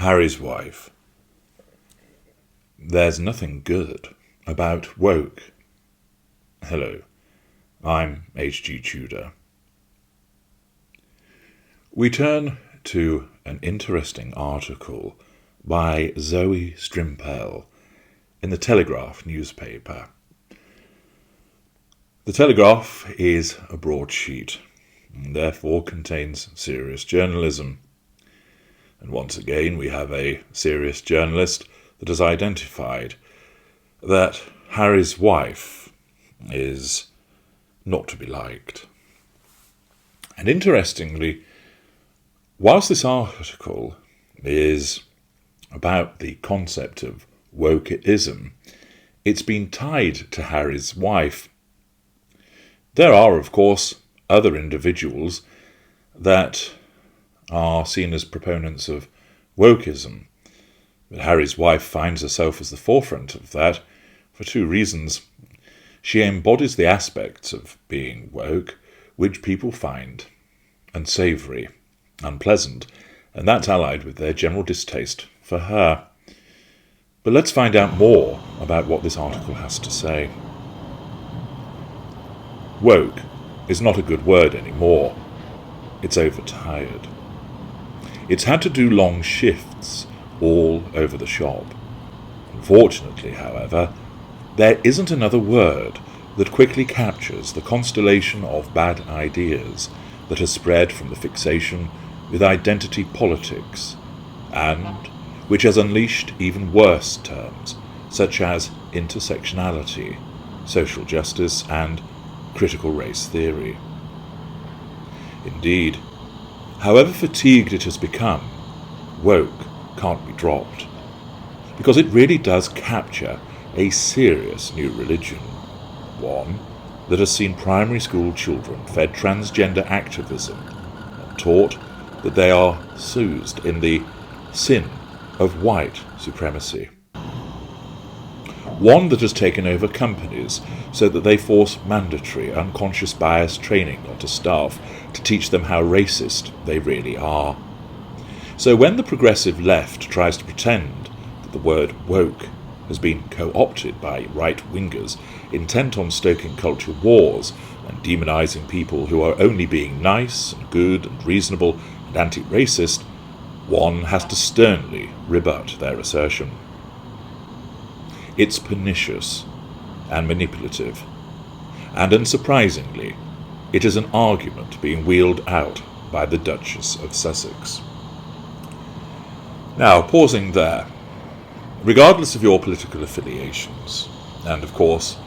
Harry's wife. There's nothing good about woke. Hello, I'm H.G. Tudor. We turn to an interesting article by Zoe Strimpell in the Telegraph newspaper. The Telegraph is a broadsheet and therefore contains serious journalism. And once again we have a serious journalist that has identified that Harry's wife is not to be liked. And interestingly, whilst this article is about the concept of wokeism, it's been tied to Harry's wife. There are, of course, other individuals that are seen as proponents of wokeism, but Harry's wife finds herself as the forefront of that for two reasons. She embodies the aspects of being woke which people find unsavoury, unpleasant, and that's allied with their general distaste for her. But let's find out more about what this article has to say. Woke is not a good word anymore. It's overtired. It's had to do long shifts all over the shop. Unfortunately, however, there isn't another word that quickly captures the constellation of bad ideas that has spread from the fixation with identity politics, and which has unleashed even worse terms, such as intersectionality, social justice, and critical race theory. Indeed, however fatigued it has become, woke can't be dropped, because it really does capture a serious new religion, one that has seen primary school children fed transgender activism and taught that they are soothed in the sin of white supremacy. One that has taken over companies so that they force mandatory unconscious bias training onto staff to teach them how racist they really are. So when the progressive left tries to pretend that the word woke has been co-opted by right-wingers intent on stoking culture wars and demonising people who are only being nice and good and reasonable and anti-racist, one has to sternly rebut their assertion. It's pernicious and manipulative, and unsurprisingly, it is an argument being wheeled out by the Duchess of Sussex. Now, pausing there, regardless of your political affiliations, and of course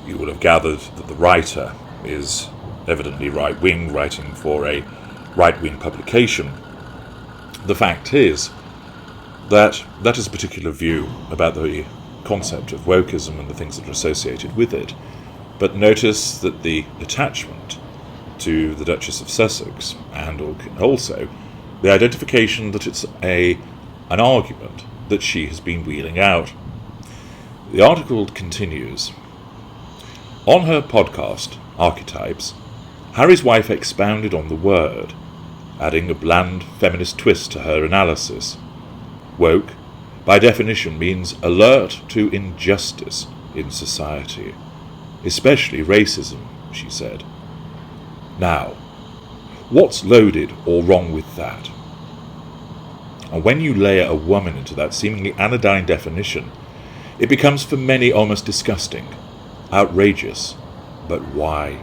you will have gathered that the writer is evidently right-wing, writing for a right-wing publication, the fact is that that is a particular view about the concept of wokeism and the things that are associated with it. But notice that the attachment to the Duchess of Sussex, and also the identification that it's an argument that she has been wheeling out. The article continues. On her podcast, Archetypes, Harry's wife expounded on the word, adding a bland feminist twist to her analysis. Woke, by definition, means alert to injustice in society, especially racism, she said. Now, what's loaded or wrong with that? And when you layer a woman into that seemingly anodyne definition, it becomes for many almost disgusting, outrageous, but why?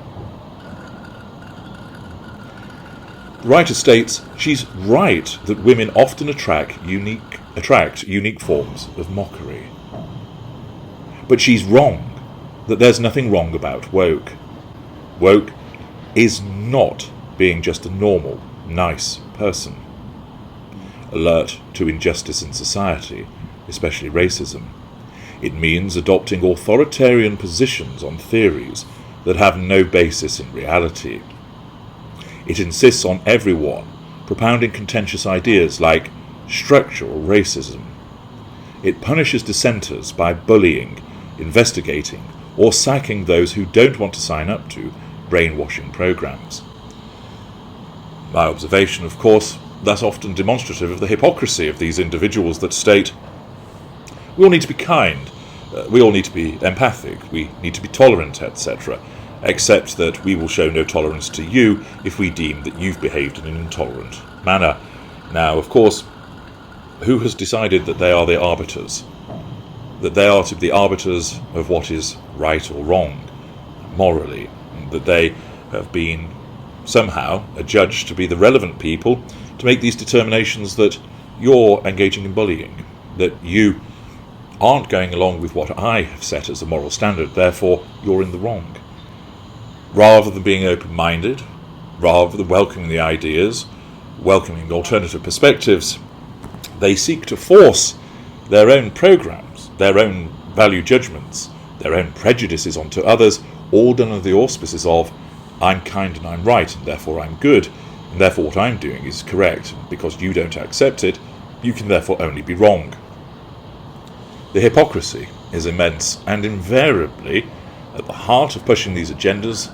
The writer states she's right that women often attract unique forms of mockery. But she's wrong that there's nothing wrong about woke. Woke is not being just a normal, nice person. Alert to injustice in society, especially racism. It means adopting authoritarian positions on theories that have no basis in reality. It insists on everyone propounding contentious ideas like structural racism. It punishes dissenters by bullying, investigating, or sacking those who don't want to sign up to brainwashing programs. My observation, of course, that's often demonstrative of the hypocrisy of these individuals that state, we all need to be kind, we all need to be empathic, we need to be tolerant, etc., except that we will show no tolerance to you if we deem that you've behaved in an intolerant manner. Now, of course, who has decided that they are the arbiters? That they are to be the arbiters of what is right or wrong, morally, that they have been somehow adjudged to be the relevant people to make these determinations that you're engaging in bullying, that you aren't going along with what I have set as a moral standard, therefore you're in the wrong. Rather than being open-minded, rather than welcoming the ideas, welcoming alternative perspectives, they seek to force their own programs, their own value judgments, their own prejudices onto others, all done under the auspices of, I'm kind and I'm right, and therefore I'm good, and therefore what I'm doing is correct. Because you don't accept it, you can therefore only be wrong. The hypocrisy is immense, and invariably, at the heart of pushing these agendas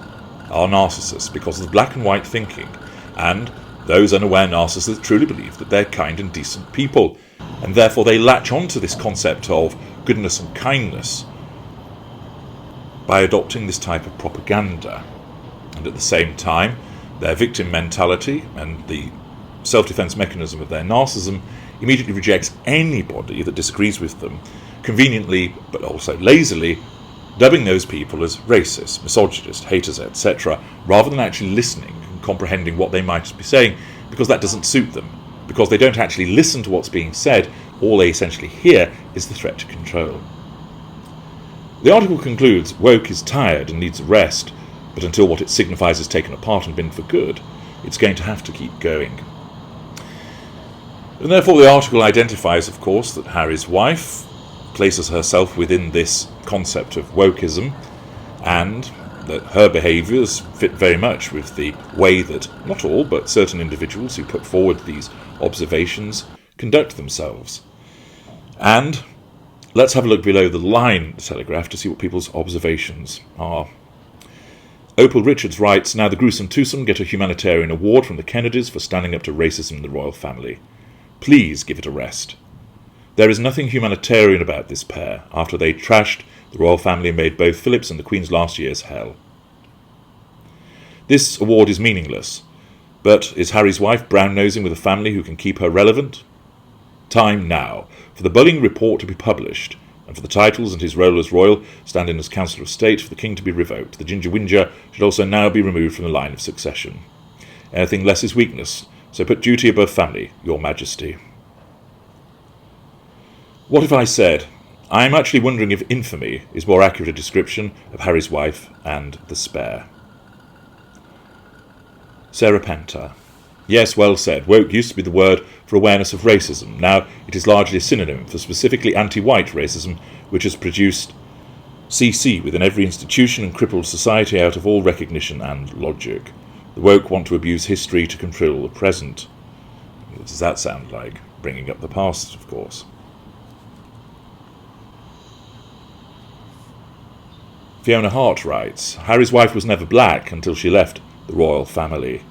are narcissists, because of the black and white thinking, and those unaware narcissists that truly believe that they're kind and decent people, and therefore they latch on to this concept of goodness and kindness by adopting this type of propaganda. And at the same time, their victim mentality and the self-defense mechanism of their narcissism immediately rejects anybody that disagrees with them, conveniently but also lazily dubbing those people as racist, misogynist, haters, etc., rather than actually listening and comprehending what they might be saying, because that doesn't suit them. Because they don't actually listen to what's being said, all they essentially hear is the threat to control. The article concludes, woke is tired and needs a rest, but until what it signifies is taken apart and binned for good, it's going to have to keep going. And therefore the article identifies, of course, that Harry's wife places herself within this concept of wokeism, and that her behaviours fit very much with the way that not all, but certain individuals who put forward these observations conduct themselves. And let's have a look below the line of the Telegraph to see what people's observations are. Opal Richards writes, now the gruesome twosome get a humanitarian award from the Kennedys for standing up to racism in the royal family. Please give it a rest. There is nothing humanitarian about this pair after they trashed the royal family and made both Philip's and the Queen's last years hell. This award is meaningless, but is Harry's wife brown-nosing with a family who can keep her relevant? Time now for the bullying report to be published, and for the titles and his role as royal, standing as Councillor of State, for the King to be revoked. The Ginger Whinger should also now be removed from the line of succession. Anything less is weakness, so put duty above family, Your Majesty. What if I said, I am actually wondering if infamy is more accurate a description of Harry's wife and the spare. Sarah Penta. Yes, well said. Woke used to be the word for awareness of racism. Now it is largely a synonym for specifically anti-white racism, which has produced CC within every institution and crippled society out of all recognition and logic. The woke want to abuse history to control the present. What does that sound like? Bringing up the past, of course. Fiona Hart writes, Harry's wife was never black until she left the royal family.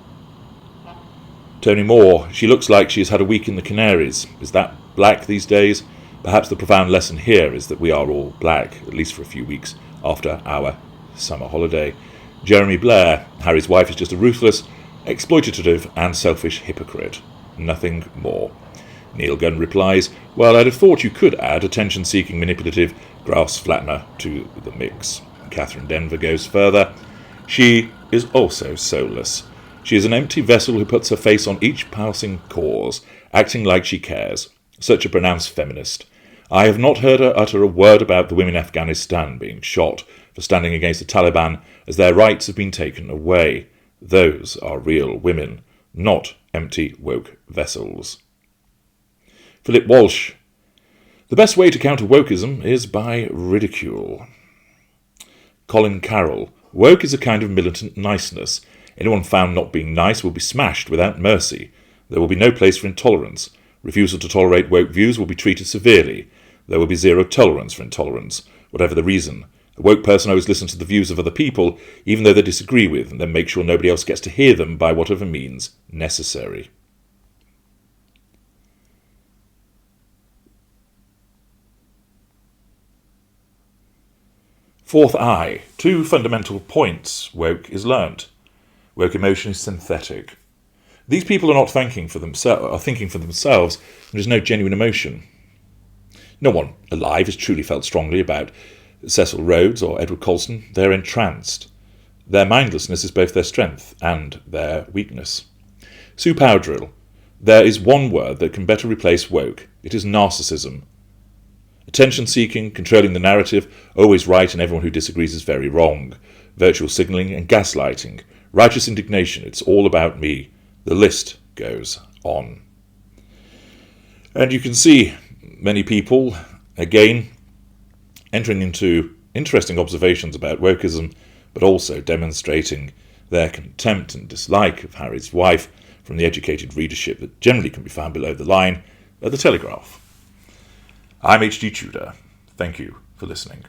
Tony Moore, she looks like she has had a week in the Canaries. Is that black these days? Perhaps the profound lesson here is that we are all black, at least for a few weeks, after our summer holiday. Jeremy Blair, Harry's wife is just a ruthless, exploitative and selfish hypocrite. Nothing more. Neil Gunn replies, well, I'd have thought you could add attention-seeking, manipulative grass flattener to the mix. Catherine Denver goes further. She is also soulless. She is an empty vessel who puts her face on each passing cause, acting like she cares. Such a pronounced feminist. I have not heard her utter a word about the women in Afghanistan being shot for standing against the Taliban as their rights have been taken away. Those are real women, not empty woke vessels. Philip Walsh. The best way to counter wokeism is by ridicule. Colin Carroll. Woke is a kind of militant niceness. Anyone found not being nice will be smashed without mercy. There will be no place for intolerance. Refusal to tolerate woke views will be treated severely. There will be zero tolerance for intolerance, whatever the reason. A woke person always listens to the views of other people, even though they disagree with, and then make sure nobody else gets to hear them by whatever means necessary. Fourth I, 2 fundamental points woke is learnt. Woke emotion is synthetic. These people are not thinking for themselves. There is no genuine emotion. No one alive has truly felt strongly about Cecil Rhodes or Edward Colston. They're entranced. Their mindlessness is both their strength and their weakness. Sue Powdrill, there is one word that can better replace woke. It is narcissism. Attention-seeking, controlling the narrative, always right and everyone who disagrees is very wrong. Virtual signalling and gaslighting. Righteous indignation, it's all about me. The list goes on. And you can see many people, again, entering into interesting observations about wokeism, but also demonstrating their contempt and dislike of Harry's wife from the educated readership that generally can be found below the line at The Telegraph. I'm H.G. Tudor. Thank you for listening.